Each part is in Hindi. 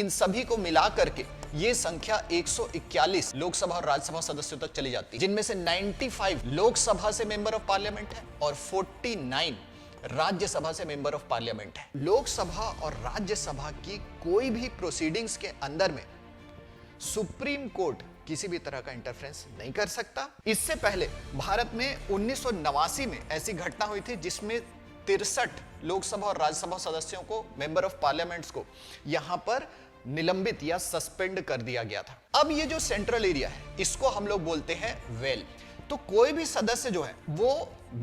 इन सभी को मिला करके ये संख्या 141 लोकसभा और राज्यसभा सदस्यों तक चली जाती है, जिनमें से 95 लोकसभा से मेंबर ऑफ पार्लियामेंट है और 49 राज्यसभा से मेंबर ऑफ पार्लियामेंट है। लोकसभा और राज्यसभा की कोई भी प्रोसीडिंग्स के अंदर में सुप्रीम कोर्ट किसी भी तरह का इंटरफेरेंस नहीं कर सकता। इससे पहले भारत में 1989 में ऐसी घटना हुई थी जिसमें 63 लोकसभा और राज्यसभा सदस्यों को, मेंबर ऑफ पार्लियामेंट्स को यहां पर निलंबित या सस्पेंड कर दिया गया था। अब ये जो सेंट्रल एरिया है इसको हम लोग बोलते हैं वेल। तो कोई भी सदस्य जो है वो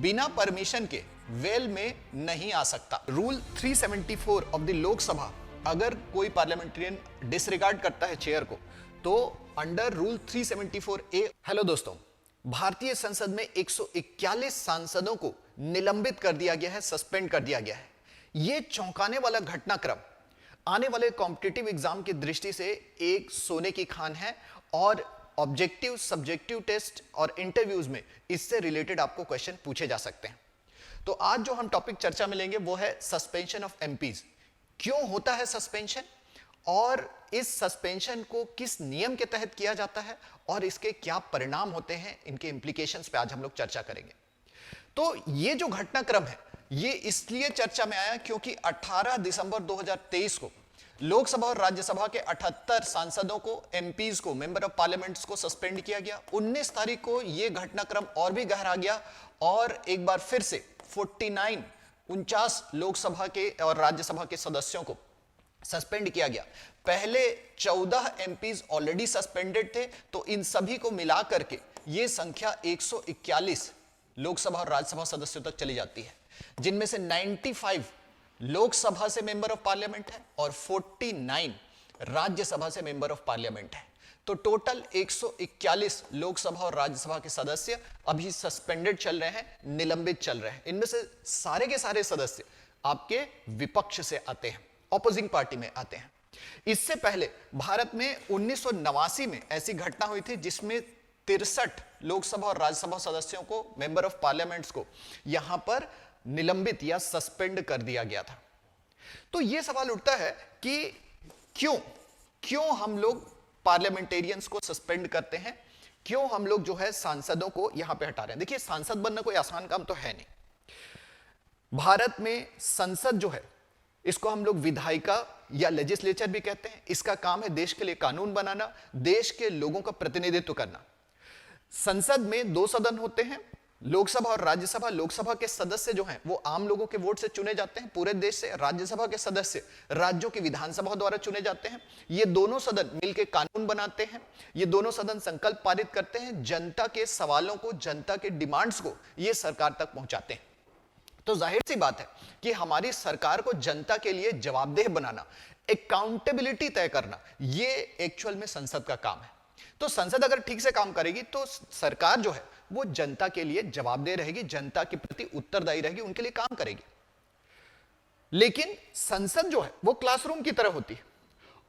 बिना परमिशन के वेल में नहीं आ सकता। रूल 374 ऑफ द लोकसभा, अगर कोई पार्लियामेंटेरियन डिसरिगार्ड करता है चेयर को तो अंडर रूल 374A। हेलो दोस्तों, भारतीय संसद में 141 सांसदों को निलंबित कर दिया गया है, सस्पेंड कर दिया गया है। यह चौंकाने वाला घटनाक्रम आने वाले कॉम्पिटिटिव एग्जाम की दृष्टि से एक सोने की खान है और ऑब्जेक्टिव, सब्जेक्टिव टेस्ट और इंटरव्यूज में इससे रिलेटेड आपको क्वेश्चन पूछे जा सकते हैं। तो आज जो हम टॉपिक चर्चा में लेंगे वो है सस्पेंशन ऑफ एमपीज। क्यों होता है सस्पेंशन और इस सस्पेंशन को किस नियम के तहत किया जाता है और इसके क्या परिणाम होते हैं, इनके इंप्लीकेशंस पे आज हम लोग चर्चा करेंगे। तो ये जो घटनाक्रम है ये इसलिए चर्चा में आया क्योंकि 18 दिसंबर 2023 को लोकसभा और राज्यसभा के 78 सांसदों को, एमपीज को, मेंबर ऑफ पार्लियामेंट्स को सस्पेंड किया गया। 19 तारीख को यह घटनाक्रम और भी गहरा गया और एक बार फिर से 49 लोकसभा के और राज्यसभा के सदस्यों को सस्पेंड किया गया। पहले 14 एमपीज ऑलरेडी सस्पेंडेड थे, तो इन सभी को मिला करके यह संख्या 141 लोकसभा और राज्यसभा सदस्यों तक चली जाती है, जिनमें से 95 लोकसभा से मेंबर ऑफ पार्लियामेंट है और 49 राज्यसभा से मेंबर ऑफ पार्लियामेंट है। तो टोटल 141 लोकसभा और राज्यसभा के सदस्य अभी सस्पेंडेड चल रहे हैं, निलंबित चल रहे हैं। इनमें से सारे के सारे सदस्य आपके विपक्ष से आते हैं, ऑपोजिंग पार्टी में आते हैं। इससे पहले भारत में 1989 में ऐसी घटना हुई थी जिसमें 63 लोकसभा और राज्यसभा सदस्यों को, मेंबर ऑफ पार्लियामेंट्स को यहां पर निलंबित या सस्पेंड कर दिया गया था। तो यह सवाल उठता है कि क्यों हम लोग पार्लियामेंटेरियंस को सस्पेंड करते हैं, क्यों हम लोग जो है सांसदों को यहां पे हटा रहे हैं। देखिए, सांसद बनना कोई आसान काम तो है नहीं। भारत में संसद जो है इसको हम लोग विधायिका या लेजिस्लेचर भी कहते हैं। इसका काम है देश के लिए कानून बनाना, देश के लोगों का प्रतिनिधित्व करना। संसद में 2 सदन होते हैं, लोकसभा और राज्यसभा। लोकसभा के सदस्य जो हैं वो आम लोगों के वोट से चुने जाते हैं पूरे देश से। राज्यसभा के सदस्य राज्यों की विधानसभा द्वारा चुने जाते हैं। ये दोनों सदन मिलकर कानून बनाते हैं, ये दोनों सदन संकल्प पारित करते हैं, जनता के सवालों को, जनता के डिमांड्स को ये सरकार तक पहुंचाते हैं। तो जाहिर सी बात है कि हमारी सरकार को जनता के लिए जवाबदेह बनाना, अकाउंटेबिलिटी तय करना, ये एक्चुअल में संसद का काम है। तो संसद अगर ठीक से काम करेगी तो सरकार जो है वो जनता के लिए जवाबदेह रहेगी, जनता के प्रति उत्तरदायी रहेगी, उनके लिए काम करेगी। लेकिन संसद जो है वो क्लासरूम की तरह होती है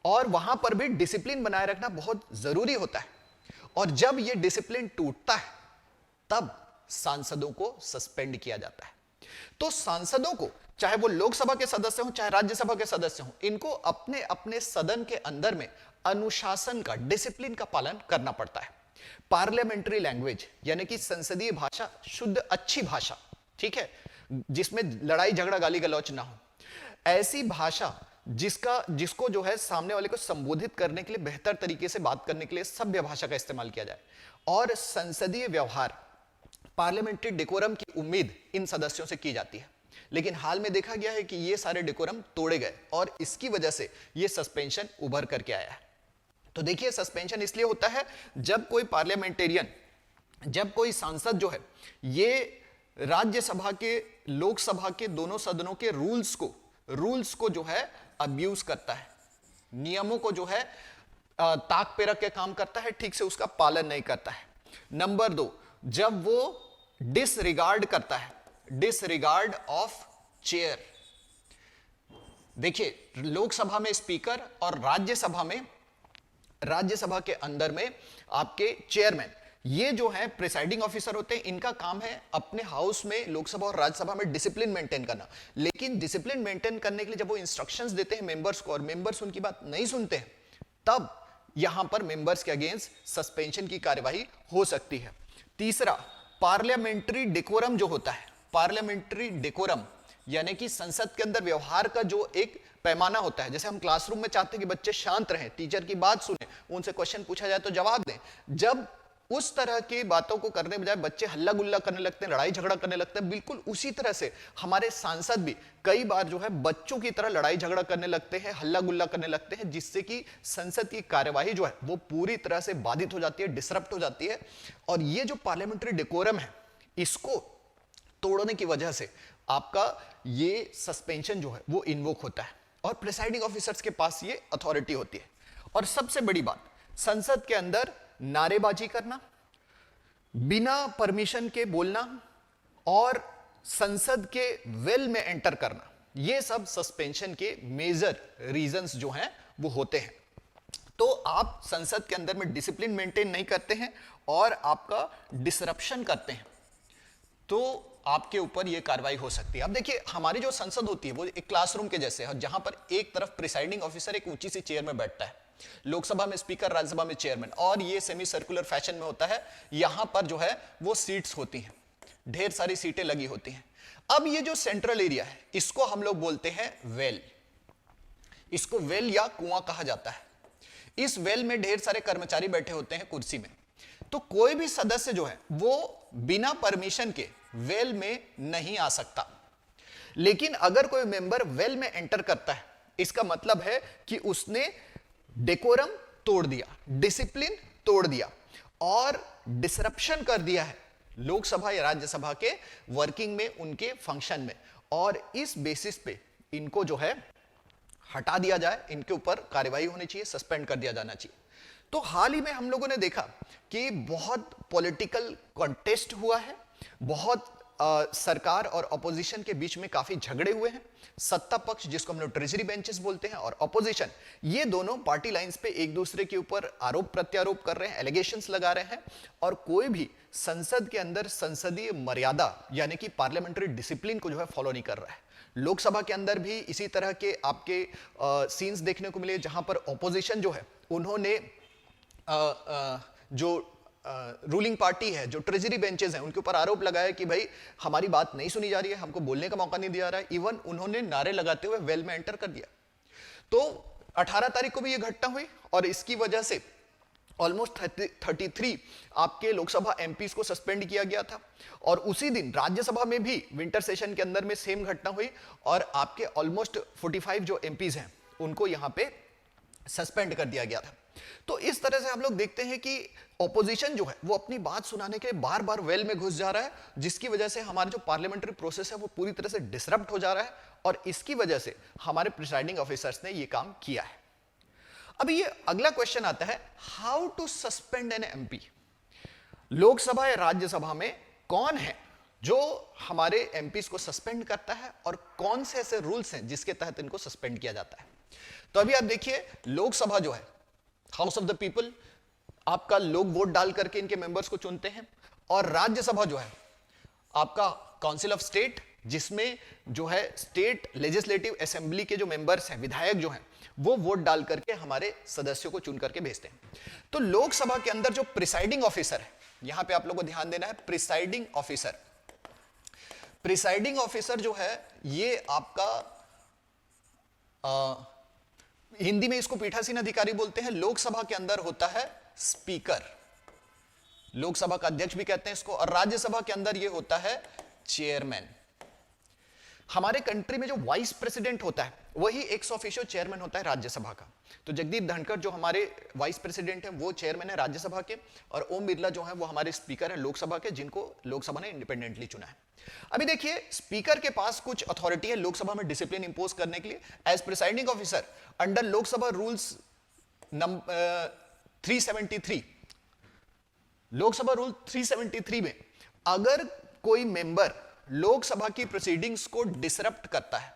और वहां पर भी डिसिप्लिन बनाए रखना बहुत जरूरी होता है। और जब यह डिसिप्लिन टूटता है तब सांसदों को सस्पेंड किया जाता है। तो सांसदों को, चाहे वो लोकसभा के सदस्य हो चाहे राज्यसभा के सदस्य हो, इनको अपने अपने सदन के अंदर में अनुशासन का, डिसिप्लिन का पालन करना पड़ता है। पार्लियामेंट्री लैंग्वेज यानी कि संसदीय भाषा, शुद्ध अच्छी भाषा, ठीक है, जिसमें लड़ाई झगड़ा गाली गलौच ना हो, ऐसी भाषा जिसको जो है सामने वाले को संबोधित करने के लिए, बेहतर तरीके से बात करने के लिए सभ्य भाषा का इस्तेमाल किया जाए। और संसदीय व्यवहार, पार्लियामेंट्री डेकोरम की उम्मीद इन सदस्यों से की जाती है। लेकिन हाल में देखा गया है कि ये सारे डेकोरम तोड़े गए और इसकी वजह से ये सस्पेंशन उभर करके आया है। तो देखिए, सस्पेंशन इसलिए होता है जब कोई पार्लियामेंटेरियन, जब कोई सांसद जो है ये राज्यसभा के, लोकसभा के दोनों सदनों के रूल्स को जो है अब्यूज करता है, नियमों को जो है ताक पे रख के काम करता है, ठीक से उसका पालन नहीं करता है। नंबर 2, जब वो डिसरिगार्ड करता है, डिसरिगार्ड ऑफ चेयर। देखिए, लोकसभा में स्पीकर और राज्यसभा के अंदर में आपके चेयरमैन, ये जो है प्रिसाइडिंग ऑफिसर होते हैं, इनका काम है अपने हाउस में, लोकसभा और राज्यसभा में डिसिप्लिन मेंटेन करना। लेकिन डिसिप्लिन मेंटेन करने के लिए जब वो इंस्ट्रक्शंस देते हैं मेंबर्स को और मेंबर्स उनकी बात नहीं सुनते हैं, तब यहां पर मेंबर्स के अगेंस्ट सस्पेंशन की कार्यवाही हो सकती है। तीसरा, पार्लियामेंट्री डेकोरम जो होता है, पार्लियामेंट्री डेकोरम यानी कि संसद के अंदर व्यवहार का जो एक पैमाना होता है। जैसे हम क्लासरूम में चाहते हैं कि बच्चे शांत रहें, टीचर की बात सुने, उनसे क्वेश्चन पूछा जाए तो जवाब दें। जब उस तरह की बातों को करने बजाय बच्चे हल्ला गुल्ला करने लगते हैं, लड़ाई झगड़ा करने लगते हैं, बिल्कुल उसी तरह से हमारे सांसद भी कई बार जो है बच्चों की तरह लड़ाई झगड़ा करने लगते हैं, हल्ला गुल्ला करने लगते हैं, जिससे कि संसद की कार्यवाही जो है वो पूरी तरह से बाधित हो जाती है, डिसरप्ट हो जाती है। और ये जो पार्लियामेंट्री डेकोरम है, इसको तोड़ने की वजह से आपका ये सस्पेंशन जो है वो इन्वोक होता है और प्रिसाइडिंग ऑफिसर्स के पास ये अथॉरिटी होती है। और सबसे बड़ी बात, संसद के अंदर नारेबाजी करना, बिना परमिशन के बोलना और संसद के वेल में एंटर करना, ये सब सस्पेंशन के मेजर रीजंस जो हैं वो होते हैं। तो आप संसद के अंदर में डिसिप्लिन मेंटेन नहीं करते हैं और आपका डिसरप्शन करते हैं, तो आपके ऊपर यह कार्रवाई हो सकती है। अब देखिए, हमारी जो संसद होती है वो एक क्लासरूम के जैसे है, जहां पर एक तरफ प्रिसाइडिंग ऑफिसर एक ऊंची सी चेयर में बैठता है, लोकसभा में स्पीकर, राज्यसभा में चेयरमैन, और ये सेमी सर्कुलर फैशन में होता है। यहां पर जो है वो सीट्स होती हैं, ढेर सारी सीटें लगी होती हैं। अब ये जो सेंट्रल एरिया है, इसको हम लोग बोलते हैं वेल। इसको वेल या कुआं कहा जाता है। इस वेल में ढेर सारे कर्मचारी बैठे होते हैं कुर्सी में। तो कोई भी सदस्य जो है वो बिना परमिशन के वेल में नहीं आ सकता। लेकिन अगर कोई मेंबर वेल में एंटर करता है, इसका मतलब है कि उसने डेकोरम तोड़ दिया, डिसिप्लिन तोड़ दिया और डिसरप्शन कर दिया है लोकसभा या राज्यसभा के वर्किंग में, उनके फंक्शन में, और इस बेसिस पे इनको जो है हटा दिया जाए, इनके ऊपर कार्यवाही होनी चाहिए, सस्पेंड कर दिया जाना चाहिए। तो हाल ही में हम लोगों ने देखा कि बहुत पॉलिटिकल कॉन्टेस्ट हुआ है, बहुत सरकार और अपोजिशन के बीच में काफी झगड़े हुए हैं। सत्ता पक्ष, जिसको हम लोग ट्रेजरी बेंचेस बोलते हैं, और अपोजिशन, ये दोनों पार्टी लाइंस पे एक दूसरे के ऊपर आरोप प्रत्यारोप कर रहे हैं, एलिगेशंस लगा रहे हैं, और कोई भी संसद के अंदर संसदीय मर्यादा यानी कि पार्लियामेंट्री डिसिप्लिन को जो है फॉलो नहीं कर रहा है। लोकसभा के अंदर भी इसी तरह के आपके सीन्स देखने को मिले, जहां पर ऑपोजिशन जो है उन्होंने जो रूलिंग पार्टी है, जो ट्रेजरी बेंचेस हैं, उनके ऊपर आरोप लगाया कि भाई हमारी बात नहीं सुनी जा रही है, हमको बोलने का मौका नहीं दिया रहा है। इवन उन्होंने नारे लगाते हुए वेल में एंटर कर दिया। तो 18 तारीख को भी यह घटना हुई और इसकी वजह से ऑलमोस्ट 33 आपके लोकसभा एमपीज को सस्पेंड किया गया था। और उसी दिन राज्यसभा में भी विंटर सेशन के अंदर में सेम घटना हुई और आपके ऑलमोस्ट 45 जो एमपीज हैं उनको यहां पे सस्पेंड कर दिया गया था। तो इस तरह से हम लोग देखते हैं कि ऑपोजिशन जो है वो अपनी बात सुनाने के लिए बार बार वेल में घुस जा रहा है, जिसकी वजह से हमारा जो पार्लियामेंट्री प्रोसेस है वो पूरी तरह से डिसरप्ट हो जा रहा है, और इसकी वजह से हमारे प्रिसाइडिंग ऑफिसर्स ने ये काम किया है। अब ये अगला क्वेश्चन आता है, how to suspend an MP. Lok Sabha या राज्यसभा में कौन है जो हमारे एमपीज को सस्पेंड करता है और कौन से ऐसे रूल्स हैं जिसके तहत इनको सस्पेंड किया जाता है। तो अभी आप देखिए, लोकसभा जो है हाउस ऑफ द पीपल, आपका लोग वोट डाल करके इनके मेंबर्स को चुनते हैं, और राज्यसभा जो है आपका काउंसिल ऑफ स्टेट, जिसमें जो है स्टेट लेजिस्लेटिव असेंबली के जो मेंबर्स हैं, विधायक जो हैं, वो वोट डाल करके हमारे सदस्यों को चुन करके भेजते हैं। तो लोकसभा के अंदर जो प्रिसाइडिंग ऑफिसर है, यहां पे आप लोगों को ध्यान देना है, प्रिसाइडिंग ऑफिसर। प्रिसाइडिंग ऑफिसर जो है ये आपका हिंदी में इसको पीठासीन अधिकारी बोलते हैं। लोकसभा के अंदर होता है स्पीकर, लोकसभा का अध्यक्ष भी कहते हैं इसको, और राज्यसभा के अंदर ये होता है चेयरमैन। हमारे कंट्री में जो वाइस प्रेसिडेंट होता है वही एक्स ऑफिशियो चेयरमैन होता है राज्यसभा का। तो जगदीप धनखड़ जो हमारे वाइस प्रेसिडेंट हैं वो चेयरमैन है राज्यसभा के, और ओम बिरला जो है वो हमारे स्पीकर हैं लोकसभा के, जिनको लोकसभा ने इंडिपेंडेंटली चुना है। अभी देखिए, स्पीकर के पास कुछ अथॉरिटी है लोकसभा में डिसिप्लिन इंपोज करने के लिए as presiding officer under Lok Sabha rules 373। Lok Sabha rule 373 में अगर कोई मेंबर लोकसभा की प्रोसीडिंग्स को डिसरप्ट करता है,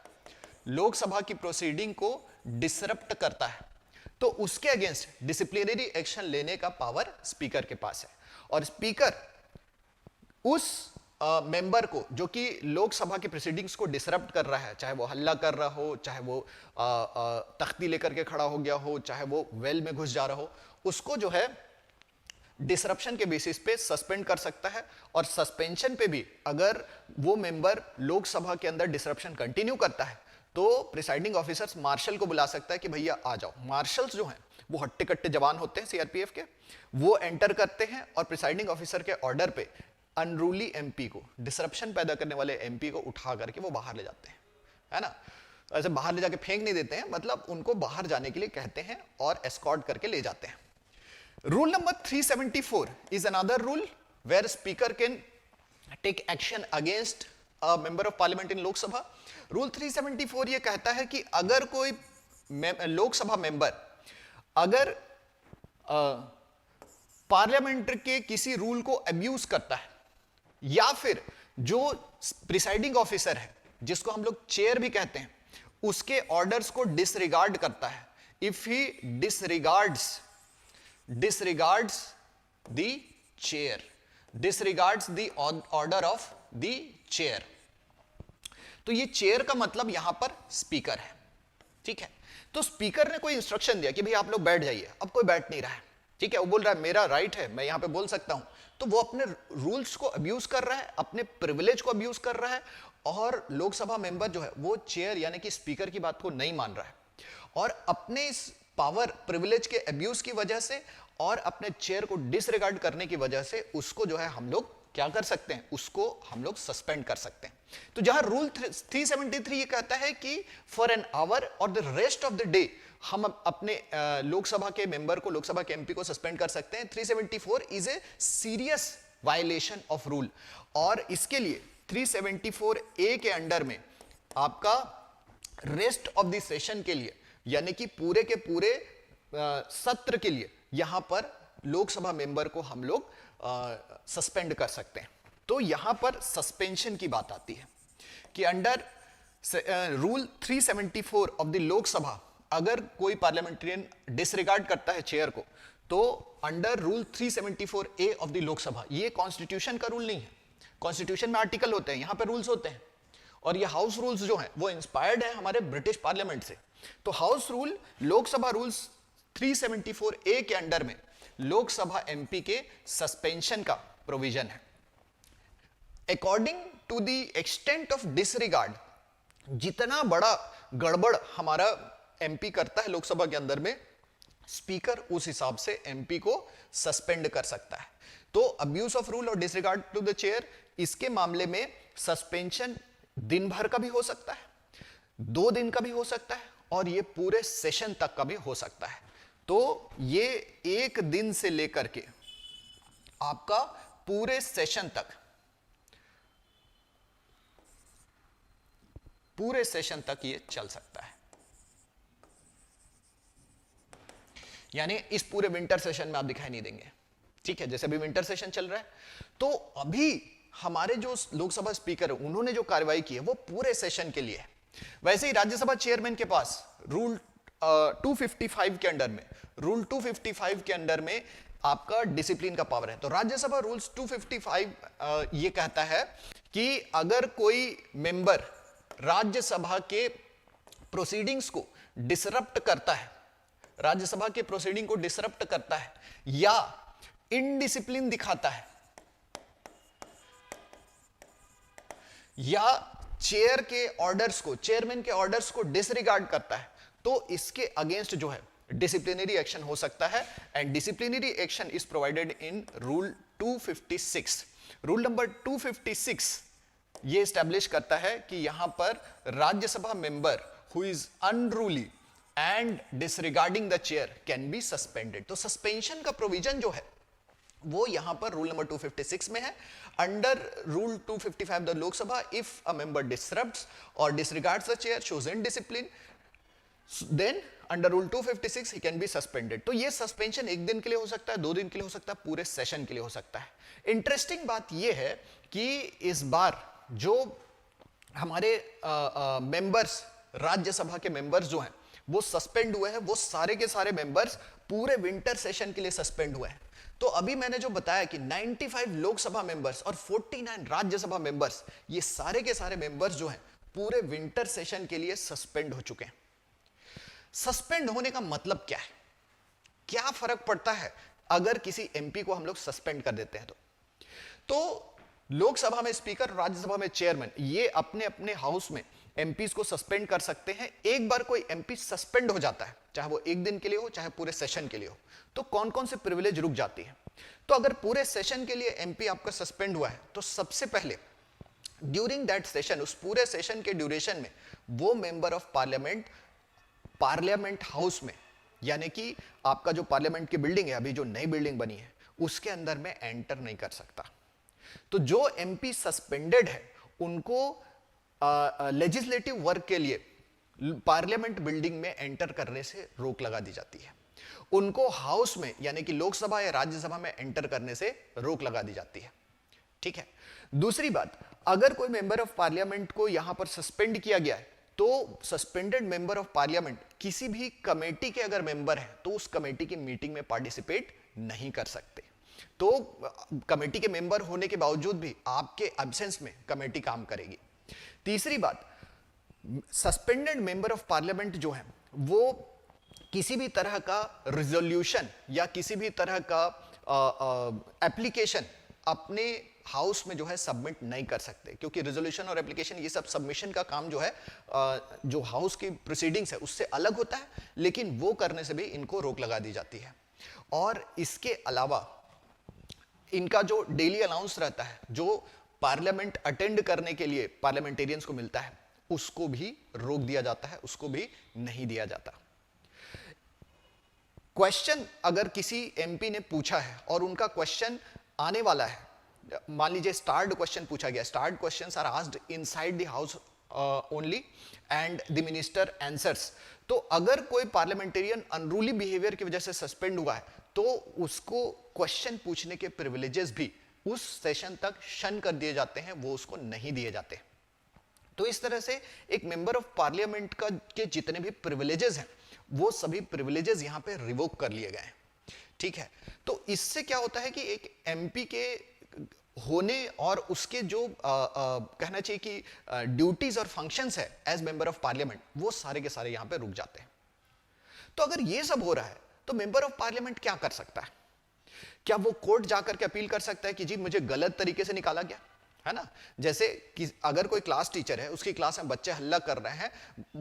लोकसभा की प्रोसीडिंग को डिसरप्ट करता है, तो उसके अगेंस्ट डिसिप्लिनरी एक्शन लेने का पावर स्पीकर के पास है। और स्पीकर उस मेंबर को जो कि लोकसभा के प्रोसीडिंग्स को डिसरप्ट कर रहा है, चाहे वो हल्ला कर रहा हो, चाहे वो तख्ती लेकर के खड़ा हो गया हो, चाहे वो वेल में घुस जा रहा हो, उसको जो है डिसरप्शन के बेसिस पे सस्पेंड कर सकता है। और सस्पेंशन पे भी अगर वो मेंबर लोकसभा के अंदर डिसरप्शन कंटिन्यू करता है तो प्रिसाइडिंग ऑफिसर्स मार्शल को बुला सकता है कि भैया आ जाओ। मार्शल्स जो हैं वो हट्टे कट्टे जवान होते हैं सीआरपीएफ के, वो एंटर करते हैं और प्रिसाइडिंग ऑफिसर के ऑर्डर पे अनरूली एमपी को, डिसरप्शन पैदा करने वाले एमपी को उठा करके वो बाहर ले जाते हैं, है ना। ऐसे बाहर ले जाके फेंक नहीं देते हैं, मतलब उनको बाहर जाने के लिए कहते हैं और एस्कॉर्ट करके ले जाते हैं। Rule number 374 is another rule where speaker can take action against a member of parliament in Lok Sabha. Rule 374 ये कहता है कि अगर कोई लोकसभा मेंबर अगर पार्लियामेंट के किसी रूल को अब्यूज करता है या फिर जो प्रिसाइडिंग ऑफिसर है जिसको हम लोग चेयर भी कहते हैं उसके ऑर्डर्स को डिसरिगार्ड करता है, if he disregards the chair, disregards the order of the chair, तो ये चेयर का मतलब यहां पर स्पीकर है, ठीक है। तो स्पीकर ने कोई इंस्ट्रक्शन दिया कि भाई आप लोग बैठ जाइए, अब कोई बैठ नहीं रहा है, ठीक है, वो बोल रहा है मेरा राइट है, मैं यहां पे बोल सकता हूं, तो वो अपने रूल्स को अब्यूज कर रहा है, अपने प्रिविलेज को अब्यूज कर रहा है, और लोकसभा मेंबर जो है वो चेयर यानी कि स्पीकर की बात को नहीं मान रहा है, और अपने इस पावर प्रिविलेज के अब्यूज की वजह से और अपने चेयर को डिसरिगार्ड करने की वजह से उसको जो है हम लोग क्या कर सकते हैं, उसको हम लोग सस्पेंड कर सकते हैं। तो जहां रूल 373 ये कहता है कि फॉर एन आवर और the rest of the day हम अपने लोकसभा के मेंबर को, लोकसभा के एमपी को सस्पेंड कर सकते हैं। 374 is a serious violation of rule, और इसके लिए 374 ए के अंडर में आपका रेस्ट ऑफ द सेशन के लिए यानी कि पूरे के पूरे सत्र के लिए यहां पर लोकसभा मेंबर को हम लोग सस्पेंड कर सकते हैं। तो यहां पर सस्पेंशन की बात आती है कि under rule 374 of the Lok Sabha अगर कोई पार्लियामेंटेरियन डिसरिगार्ड करता है चेयर को, तो under rule 374 A of the Lok Sabha, ये कॉन्स्टिट्यूशन का रूल नहीं है, कॉन्स्टिट्यूशन में आर्टिकल होते हैं, यहां पर रूल्स होते हैं, और ये हाउस रूल्स जो हैं वो इंस्पायर्ड है हमारे ब्रिटिश पार्लियामेंट से। तो house rule, Lok Sabha rules 374 A के अंडर में लोकसभा एमपी के सस्पेंशन का प्रोविजन है। According to the extent of disregard, जितना बड़ा गड़बड़ हमारा एमपी करता है लोकसभा के अंदर में, स्पीकर उस हिसाब से एमपी को सस्पेंड कर सकता है। तो अब्यूज ऑफ रूल और डिसरिगार्ड टू द चेयर, इसके मामले में सस्पेंशन दिन भर का भी हो सकता है, 2 दिन का भी हो सकता है, और ये पूरे सेशन तक का भी हो सकता है। तो ये 1 दिन से लेकर के आपका पूरे सेशन तक, पूरे सेशन तक ये चल सकता है। यानी इस पूरे विंटर सेशन में आप दिखाई नहीं देंगे, ठीक है, जैसे अभी विंटर सेशन चल रहा है। तो अभी हमारे जो लोकसभा स्पीकर है उन्होंने जो कार्रवाई की है वो पूरे सेशन के लिए है। वैसे ही राज्यसभा चेयरमैन के पास रूल 255 के अंडर में, रूल 255 के अंडर में आपका डिसिप्लिन का पावर है। तो राज्यसभा रूल्स 255 ये कहता है कि अगर कोई मेंबर राज्यसभा के प्रोसीडिंग्स को डिसरप्ट करता है, राज्यसभा के प्रोसीडिंग को डिसरप्ट करता है या इनडिसिप्लिन दिखाता है या चेयर के ऑर्डर्स को, चेयरमैन के ऑर्डर्स को डिसरिगार्ड करता है, तो इसके अगेंस्ट जो है डिसिप्लिनरी एक्शन हो सकता है। And disciplinary action is provided in rule 256। Rule number 256 ये स्टैब्लिश करता है कि यहां पर Rajya Sabha member who is unruly and disregarding the chair can be suspended. तो सस्पेंशन का प्रोविजन जो है वो यहां पर रूल नंबर 256 में है। Under rule 255 the Lok Sabha, if a member disrupts or disregards the chair, shows indiscipline, then under rule 256 he can be suspended. तो ये सस्पेंशन 1 दिन के लिए हो सकता है, 2 दिन के लिए हो सकता है, पूरे सेशन के लिए हो सकता है। इंटरेस्टिंग बात ये है कि इस बार जो हमारे मेंबर्स, राज्यसभा के मेंबर्स जो हैं वो सस्पेंड हुए हैं, वो सारे के सारे मेंबर्स पूरे विंटर सेशन के लिए सस्पेंड हुए हैं। तो अभी मैंने जो बताया कि 95 लोकसभा मेंबर्स और 49 राज्यसभा मेंबर्स, ये सारे के सारे मेंबर्स जो हैं पूरे विंटर सेशन के लिए सस्पेंड हो चुके हैं। सस्पेंड होने का मतलब क्या है, क्या फर्क पड़ता है अगर किसी एमपी को हम लोग सस्पेंड कर देते हैं? तो लोकसभा में स्पीकर और राज्यसभा में चेयरमैन ये अपने अपने हाउस में एमपीज को सस्पेंड कर सकते हैं। एक बार कोई एमपी सस्पेंड हो जाता है, चाहे वो एक दिन के लिए हो चाहे पूरे सेशन के लिए हो, तो कौन कौन से प्रिविलेज रुक जाती है? तो अगर पूरे सेशन के लिए एमपी आपका सस्पेंड हुआ है तो सबसे पहले ड्यूरिंग दैट सेशन, उस पूरे सेशन के ड्यूरेशन में वो member of parliament parliament house में, यानी कि आपका जो पार्लियामेंट की बिल्डिंग है, अभी जो नई बिल्डिंग बनी है, उसके अंदर में एंटर नहीं कर सकता। तो जो एमपी सस्पेंडेड है उनको लेजिस्लेटिव वर्क के लिए पार्लियामेंट बिल्डिंग में एंटर करने से रोक लगा दी जाती है। उनको हाउस में यानी कि लोकसभा या राज्यसभा में एंटर करने से रोक लगा दी जाती है। ठीक है। दूसरी बात, अगर कोई मेंबर ऑफ पार्लियामेंट को यहां पर सस्पेंड किया गया है तो सस्पेंडेड मेंबर ऑफ पार्लियामेंट किसी भी कमेटी के अगर मेंबर है तो उस कमेटी की मीटिंग में पार्टिसिपेट नहीं कर सकते। तो कमेटी के मेंबर होने के बावजूद भी आपके एब्सेंस में कमेटी काम करेगी। तीसरी बात, सस्पेंडेड मेंबर ऑफ पार्लियामेंट जो है वो किसी भी तरह का रिजोल्यूशन या किसी भी तरह का एप्लीकेशन अपने हाउस में जो है सबमिट नहीं कर सकते, क्योंकि रिजोल्यूशन और एप्लीकेशन ये सब सबमिशन का काम जो है जो हाउस की प्रोसीडिंग्स है उससे अलग होता है, लेकिन वो करने से भी इनको रोक लगा दी जाती है। और इसके अलावा इनका जो डेली अलाउंस रहता है, जो पार्लियामेंट अटेंड करने के लिए पार्लियामेंटेरियंस को मिलता है, उसको भी रोक दिया जाता है, उसको भी नहीं दिया जाता। क्वेश्चन अगर किसी एमपी ने पूछा है और उनका क्वेश्चन आने वाला है, मान लीजिए स्टार्ड क्वेश्चन पूछा गया, starred questions are asked inside the house only and the minister answers. तो अगर कोई पार्लियामेंटेरियन अनरूली बिहेवियर की वजह से सस्पेंड हुआ है तो उसको क्वेश्चन पूछने के प्रिविलेजेस भी उस सेशन तक शन कर दिए जाते हैं, वो उसको नहीं दिए जाते। तो इस तरह से एक मेंबर ऑफ पार्लियामेंट का के जितने भी प्रिविलेजेस हैं वो सभी प्रिविलेजेस यहां पे रिवोक कर लिए गए हैं। ठीक है। तो इससे क्या होता है कि एक एमपी के होने और उसके जो कहना चाहिए कि ड्यूटीज और फंक्शंस है एज मेंबर ऑफ पार्लियामेंट, वो सारे के सारे यहां पे रुक जाते हैं। तो अगर ये सब हो रहा है तो मेंबर ऑफ पार्लियामेंट क्या कर सकता है? क्या वो कोर्ट जाकर के अपील कर सकता है कि जी मुझे गलत तरीके से निकाला गया है ना? जैसे कि अगर कोई क्लास टीचर है, उसकी क्लास में बच्चे हल्ला कर रहे हैं,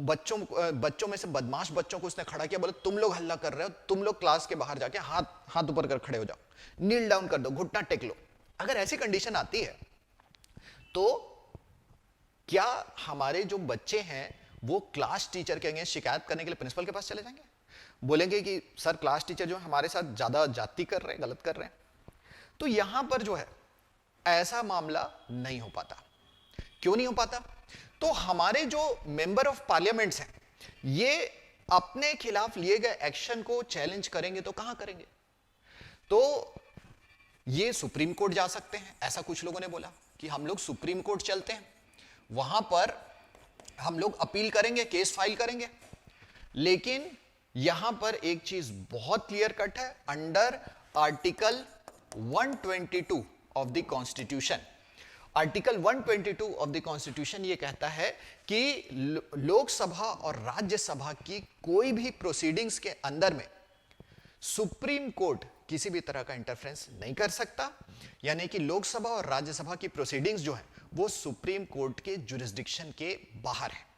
बच्चों में से बदमाश बच्चों को उसने खड़ा किया, बोले तुम लोग हल्ला कर रहे हो, तुम लोग क्लास के बाहर जाके हाथ ऊपर कर खड़े हो जाओ, नील डाउन कर दो, घुटना टेक लो। अगर ऐसी कंडीशन आती है तो क्या हमारे जो बच्चे हैं वो क्लास टीचर के अगेंस्ट शिकायत करने के लिए प्रिंसिपल के पास चले जाएंगे? बोलेंगे कि सर क्लास टीचर जो है हमारे साथ ज्यादा जाति कर रहे हैं, गलत कर रहे हैं। तो यहां पर जो है ऐसा मामला नहीं हो पाता। क्यों नहीं हो पाता? तो हमारे जो मेंबर ऑफ पार्लियामेंट्स हैं ये अपने खिलाफ लिए गए एक्शन को चैलेंज करेंगे तो कहां करेंगे? तो ये सुप्रीम कोर्ट जा सकते हैं। ऐसा कुछ लोगों ने बोला कि हम लोग सुप्रीम कोर्ट चलते हैं, वहां पर हम लोग अपील करेंगे, केस फाइल करेंगे। लेकिन यहां पर एक चीज बहुत क्लियर कट है, under article 122 of the constitution, article 122 of the constitution ये कहता है कि लोकसभा और राज्यसभा की कोई भी प्रोसीडिंग्स के अंदर में सुप्रीम कोर्ट किसी भी तरह का इंटरफेरेंस नहीं कर सकता। यानी कि लोकसभा और राज्यसभा की प्रोसीडिंग्स जो है वो सुप्रीम कोर्ट के जुरिस्डिक्शन के बाहर है।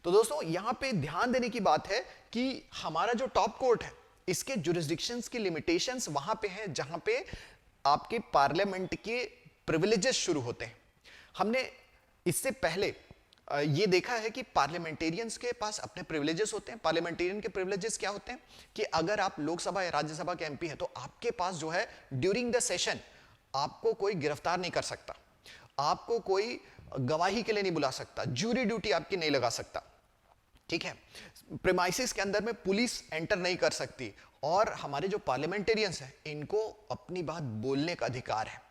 तो दोस्तों यहां पे ध्यान देने की बात है कि हमारा जो टॉप कोर्ट है इसके जुरिस्डिक्शंस की लिमिटेशंस वहां पे है जहां पे आपके पार्लियामेंट के प्रिविलेजेस शुरू होते हैं। हमने इससे पहले ये देखा है कि पार्लियामेंटेरियंस के पास अपने प्रिविलेजेस होते हैं। पार्लियामेंटेरियन के प्रिविलेजेस क्या होते हैं कि अगर आप लोकसभा या राज्यसभा के एमपी हैं तो आपके पास जो है ड्यूरिंग द सेशन आपको कोई गिरफ्तार नहीं कर सकता, आपको कोई गवाही के लिए नहीं बुला सकता, ज्यूरी ड्यूटी आपकी नहीं लगा सकता। ठीक है। प्रेमाइसिस के अंदर में पुलिस एंटर नहीं कर सकती और हमारे जो पार्लियामेंटेरियंस हैं इनको अपनी बात बोलने का अधिकार है।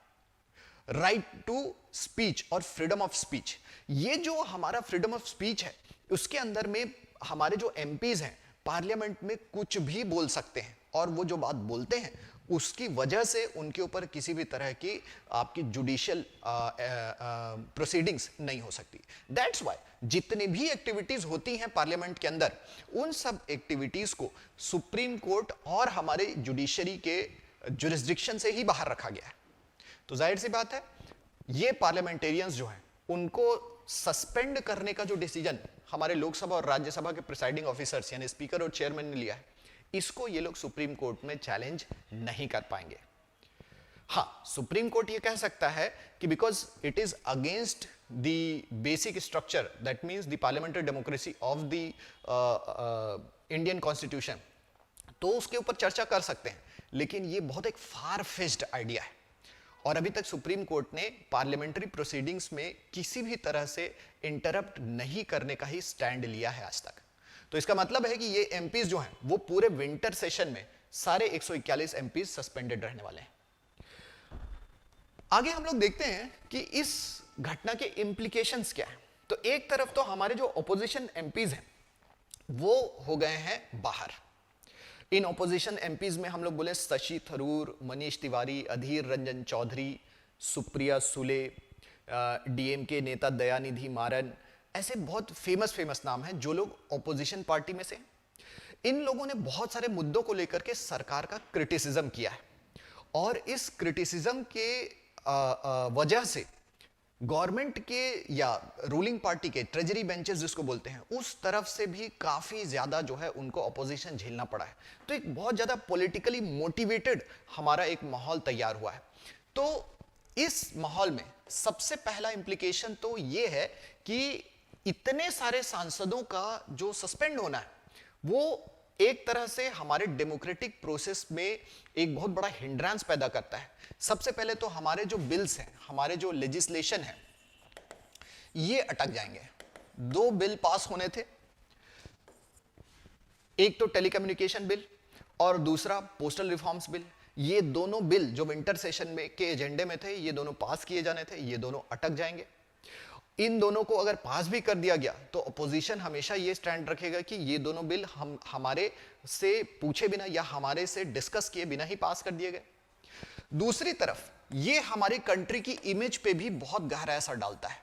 राइट टू स्पीच और फ्रीडम ऑफ स्पीच, ये जो हमारा फ्रीडम ऑफ स्पीच है उसके अंदर में हमारे जो एमपीज हैं पार्लियामेंट में कुछ भी बोल सकते हैं, और वो जो बात बोलते हैं उसकी वजह से उनके ऊपर किसी भी तरह की आपकी जुडिशियल प्रोसीडिंग्स नहीं हो सकती। दैट्स वाई जितनी भी एक्टिविटीज होती हैं पार्लियामेंट के अंदर, उन सब एक्टिविटीज को सुप्रीम कोर्ट और हमारे जुडिशरी के जुरिस्डिक्शन से ही बाहर रखा गया है। तो जाहिर सी बात है ये पार्लियामेंटेरियंस जो हैं उनको सस्पेंड करने का जो डिसीजन हमारे लोकसभा और राज्यसभा के प्रिसाइडिंग ऑफिसर्स यानी स्पीकर और चेयरमैन ने लिया है, इसको ये लोग सुप्रीम कोर्ट में चैलेंज नहीं कर पाएंगे। हाँ, सुप्रीम कोर्ट ये कह सकता है कि because it is against the basic structure that means the parliamentary democracy of the Indian constitution, तो उसके ऊपर चर्चा कर सकते हैं, लेकिन ये बहुत एक फार फेच्ड आइडिया है और अभी तक सुप्रीम कोर्ट ने पार्लियामेंट्री प्रोसीडिंग्स में किसी भी तरह से इंटरप्ट नहीं करने का ही स्टैंड लिया है आज तक। तो इसका मतलब है कि ये एमपीज जो हैं वो पूरे विंटर सेशन में सारे 141 एमपीज सस्पेंडेड रहने वाले हैं। आगे हम लोग देखते हैं कि इस घटना के इंप्लीकेशंस क्या हैं। तो एक तरफ तो हमारे जो ऑपोजिशन एमपीज हैं वो हो गए हैं बाहर। इन ऑपोजिशन एमपीज में हम लोग बोले शशि थरूर, मनीष तिवारी, अधीर रंजन चौधरी, सुप्रिया सुले, डीएमके नेता दयानिधि मारन, ऐसे बहुत फेमस नाम हैं जो लोग ऑपोजिशन पार्टी में से। इन लोगों ने बहुत सारे मुद्दों को लेकर के सरकार का क्रिटिसिज्म किया है और इस क्रिटिसिज्म के वजह से गवर्नमेंट के या रूलिंग पार्टी के ट्रेजरी बेंचेस जिसको बोलते हैं उस तरफ से भी काफी ज्यादा जो है उनको ऑपोजिशन झेलना पड़ा है। तो एक बहुत ज्यादा पॉलिटिकली मोटिवेटेड हमारा एक माहौल तैयार हुआ है। तो इस माहौल में सबसे पहला इंप्लीकेशन तो ये है कि इतने सारे सांसदों का जो सस्पेंड होना है वो एक तरह से हमारे डेमोक्रेटिक प्रोसेस में एक बहुत बड़ा हिंड्रेंस पैदा करता है। सबसे पहले तो हमारे जो बिल्स हैं, हमारे जो लेजिस्लेशन है, ये अटक जाएंगे। 2 बिल पास होने थे, एक तो टेलीकम्युनिकेशन बिल और दूसरा पोस्टल रिफॉर्म्स बिल। ये दोनों बिल जो विंटर सेशन में के एजेंडे में थे, ये दोनों पास किए जाने थे, ये दोनों अटक जाएंगे। इन दोनों को अगर पास भी कर दिया गया तो अपोजिशन हमेशा ये स्टैंड रखेगा कि ये दोनों बिल हमारे से पूछे बिना या हमारे से डिस्कस किए बिना ही पास कर दिए गए। दूसरी तरफ ये हमारी कंट्री की इमेज पे भी बहुत गहरा असर डालता है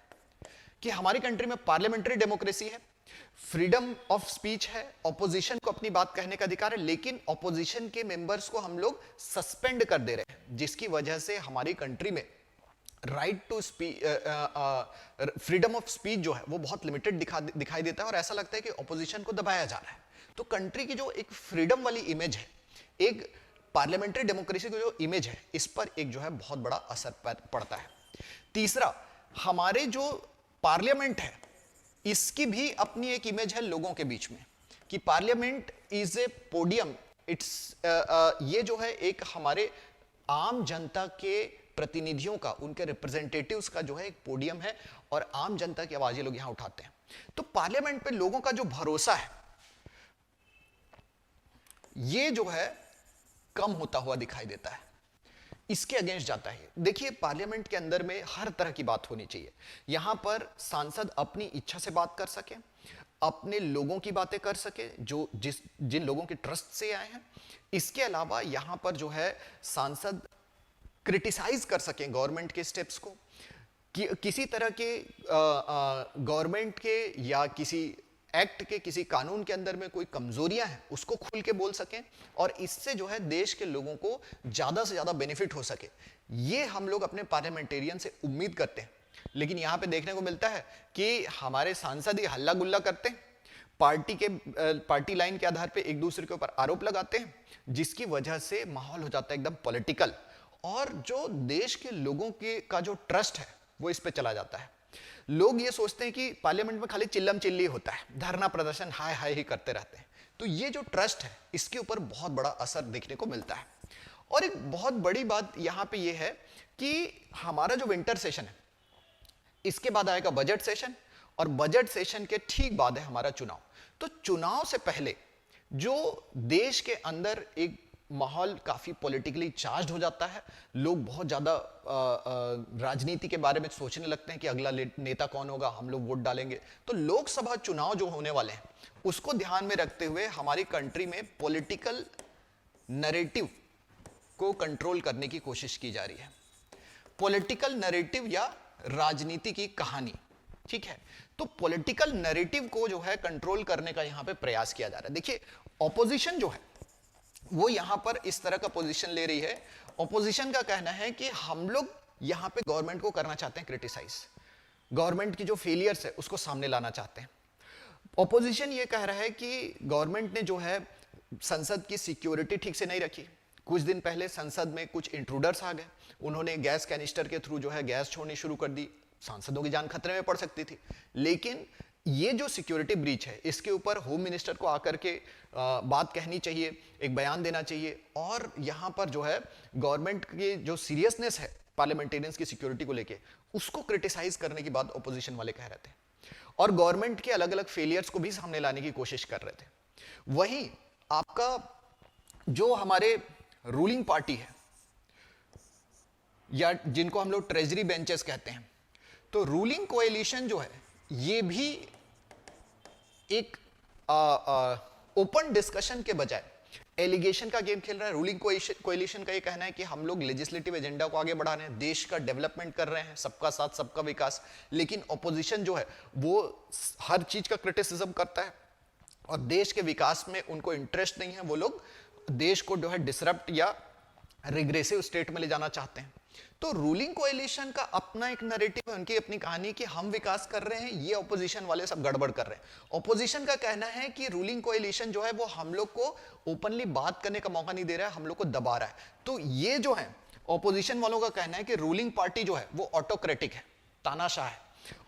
कि हमारी कंट्री में पार्लियामेंट्री डेमोक्रेसी है, फ्रीडम ऑफ स्पीच है, ऑपोजिशन को अपनी बात कहने का अधिकार है, लेकिन ऑपोजिशन के मेंबर्स को हम लोग सस्पेंड कर दे रहे हैं, जिसकी वजह से हमारी कंट्री में right to speech, freedom of speech जो है वो बहुत लिमिटेड दिखाई देता है और ऐसा लगता है कि ऑपोजिशन को दबाया जा रहा है। तो कंट्री की जो एक फ्रीडम वाली इमेज है, एक पार्लियामेंट्री डेमोक्रेसी की जो इमेज है, इस पर एक जो है बहुत बड़ा असर पड़ता है। तीसरा, हमारे जो पार्लियामेंट है इसकी भी अपनी एक इमेज है लोगों के बीच में कि पार्लियामेंट इज ए पोडियम। ये जो है एक हमारे आम जनता के प्रतिनिधियों का, उनके रिप्रेजेंटेटिव्स का जो है एक पोडियम है और आम जनता की आवाजें लोग यहां उठाते हैं। तो पार्लियामेंट पे लोगों का जो भरोसा है ये जो है कम होता हुआ दिखाई देता है, इसके अगेंस्ट जाता है। देखिए, पार्लियामेंट के अंदर में हर तरह की बात होनी चाहिए। यहां पर सांसद अपनी इच्छा से बात कर सके, अपने लोगों की बातें कर सके जो जिन लोगों के ट्रस्ट से आए हैं। इसके अलावा यहां पर जो है सांसद क्रिटिसाइज कर सकें गवर्नमेंट के स्टेप्स को, कि किसी तरह के गवर्नमेंट के या किसी एक्ट के, किसी कानून के अंदर में कोई कमजोरियां हैं उसको खुल के बोल सकें और इससे जो है देश के लोगों को ज्यादा से ज्यादा बेनिफिट हो सके। ये हम लोग अपने पार्लियामेंटेरियन से उम्मीद करते हैं। लेकिन यहां पे देखने को मिलता है कि हमारे सांसद ही हल्ला गुल्ला करते हैं, पार्टी लाइन के आधार पे एक दूसरे के ऊपर आरोप लगाते हैं, जिसकी वजह से माहौल हो जाता है एकदम पॉलिटिकल और जो देश के लोगों के का जो ट्रस्ट है वो इस पे चला जाता है। लोग ये सोचते हैं कि पार्लियामेंट में खाली चिल्लम चिल्ली होता है, धरना प्रदर्शन हाय हाय ही करते रहते हैं। तो ये जो ट्रस्ट है इसके ऊपर बहुत बड़ा असर देखने को मिलता है। और एक बहुत बड़ी बात यहां पे ये है कि हमारा जो विंटर सेशन है इसके बाद आएगा बजट सेशन और बजट सेशन के ठीक बाद है हमारा चुनाव। तो चुनाव से पहले जो देश के अंदर एक माहौल काफी पॉलिटिकली चार्ज हो जाता है, लोग बहुत ज्यादा राजनीति के बारे में सोचने लगते हैं कि अगला नेता कौन होगा, हम लोग वोट डालेंगे। तो लोकसभा चुनाव जो होने वाले हैं उसको ध्यान में रखते हुए हमारी कंट्री में पॉलिटिकल नैरेटिव को कंट्रोल करने की कोशिश की जा रही है। पॉलिटिकल नैरेटिव या राजनीति की कहानी, ठीक है। तो पॉलिटिकल नैरेटिव को जो है कंट्रोल करने का यहां पे प्रयास किया जा रहा है। देखिए ऑपोजिशन जो है वो यहां पर इस तरह का पोजीशन ले रही है। ऑपोजिशन का कहना है कि हम लोग यहां पे गवर्नमेंट को करना चाहते हैं क्रिटिसाइज, गवर्नमेंट की जो फेलियर्स है उसको सामने लाना चाहते हैं। ऑपोजिशन ये कह रहा है कि गवर्नमेंट ने जो है संसद की सिक्योरिटी ठीक से नहीं रखी। कुछ दिन पहले संसद में कुछ इंट्रूडर्स आ गए, उन्होंने गैस कैनिस्टर के थ्रू जो है गैस छोड़नी शुरू कर दी, सांसदों की जान खतरे में पड़ सकती थी। लेकिन ये जो सिक्योरिटी ब्रीच है इसके ऊपर होम मिनिस्टर को आकर के बात कहनी चाहिए, एक बयान देना चाहिए। और यहां पर जो है गवर्नमेंट की जो सीरियसनेस है पार्लियामेंटेरियंस की सिक्योरिटी को लेके उसको क्रिटिसाइज करने की बात ऑपोजिशन वाले कह रहे थे, और गवर्नमेंट के अलग अलग फेलियर्स को भी सामने लाने की कोशिश कर रहे थे। वहीं आपका जो हमारे रूलिंग पार्टी है या जिनको हम लोग ट्रेजरी बेंचेस कहते हैं, तो रूलिंग कोएलिशन जो है ये भी एक ओपन डिस्कशन के बजाय एलिगेशन का गेम खेल रहा है। रूलिंग कोएलिशन का ये कहना है कि हम लोग लेजिस्लेटिव एजेंडा को आगे बढ़ा रहे हैं, देश का डेवलपमेंट कर रहे हैं, सबका साथ सबका विकास। लेकिन ऑपोजिशन जो है वो हर चीज का क्रिटिसिज्म करता है और देश के विकास में उनको इंटरेस्ट नहीं है। वो लोग देश को जो है डिसरप्ट या रिग्रेसिव स्टेट में ले जाना चाहते हैं। तो रूलिंग कोएलिशन का अपना एक नैरेटिव है, उनकी अपनी कहानी कि हम विकास कर रहे हैं, ये ऑपोजिशन वाले सब गड़बड़ कर रहे हैं। ऑपोजिशन का कहना है कि रूलिंग कोएलिशन जो है वो हम लोग को ओपनली बात करने का मौका नहीं दे रहा है, हम लोग को दबा रहा है। तो ये जो है ऑपोजिशन वालों का कहना है कि रूलिंग पार्टी जो है वो ऑटोक्रेटिक है, तानाशाह है,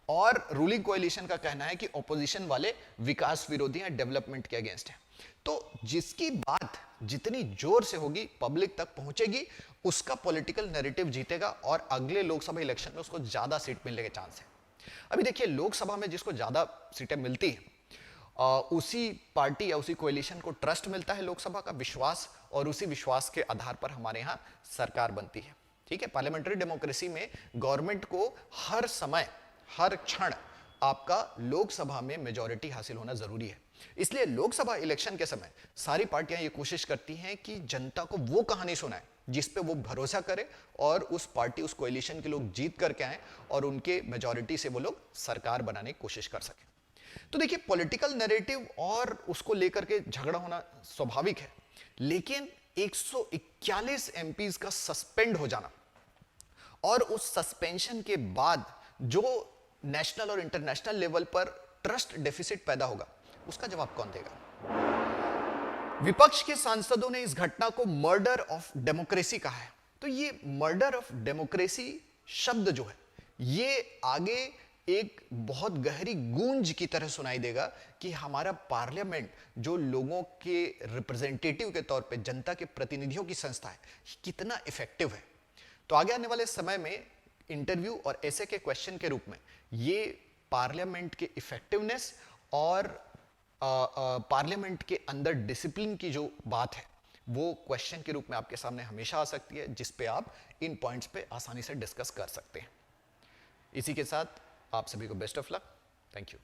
और रूलिंग कोएलिशन का कहना है कि ऑपोजिशन वाले विकास विरोधी हैं, डेवलपमेंट के अगेंस्ट है। तो जिसकी बात जितनी जोर से होगी पब्लिक तक पहुंचेगी, उसका पॉलिटिकल नैरेटिव जीतेगा और अगले लोकसभा इलेक्शन में उसको ज्यादा सीट मिलने के चांस है। अभी देखिए लोकसभा में जिसको ज्यादा सीटें मिलती हैं उसी पार्टी या उसी कोएलिशन को ट्रस्ट मिलता है, लोकसभा का विश्वास, और उसी विश्वास के आधार पर हमारे यहाँ सरकार बनती है। ठीक है, पार्लियामेंट्री डेमोक्रेसी में गवर्नमेंट को हर समय हर क्षण आपका लोकसभा में मेजॉरिटी हासिल होना जरूरी है। इसलिए लोकसभा इलेक्शन के समय सारी पार्टियां ये कोशिश करती हैं कि जनता को वो कहानी सुनाए जिस पे वो भरोसा करे और उस पार्टी उस कोएलिशन के लोग जीत करके आए और उनके मेजॉरिटी से वो लोग सरकार बनाने की कोशिश कर सके। तो देखिए पॉलिटिकल नैरेटिव और उसको लेकर के झगड़ा होना स्वाभाविक है, लेकिन 141 एमपीज का सस्पेंड हो जाना और उस सस्पेंशन के बाद जो नेशनल और इंटरनेशनल लेवल पर ट्रस्ट डेफिसिट पैदा होगा उसका जवाब कौन देगा। विपक्ष के सांसदों ने इस घटना को मर्डर ऑफ डेमोक्रेसी कहा है। तो ये मर्डर ऑफ डेमोक्रेसी शब्द जो है ये आगे एक बहुत गहरी गूंज की तरह सुनाई देगा कि हमारा पार्लियामेंट जो लोगों के रिप्रेजेंटेटिव के तौर पे जनता के प्रतिनिधियों की संस्था है कितना इफेक्टिव है। तो आगे आने वाले समय में इंटरव्यू और ऐसे के क्वेश्चन के रूप में ये पार्लियामेंट के इफेक्टिवनेस और पार्लियामेंट के अंदर डिसिप्लिन की जो बात है वो क्वेश्चन के रूप में आपके सामने हमेशा आ सकती है, जिस पे आप इन पॉइंट्स पे आसानी से डिस्कस कर सकते हैं। इसी के साथ आप सभी को best of luck. Thank you.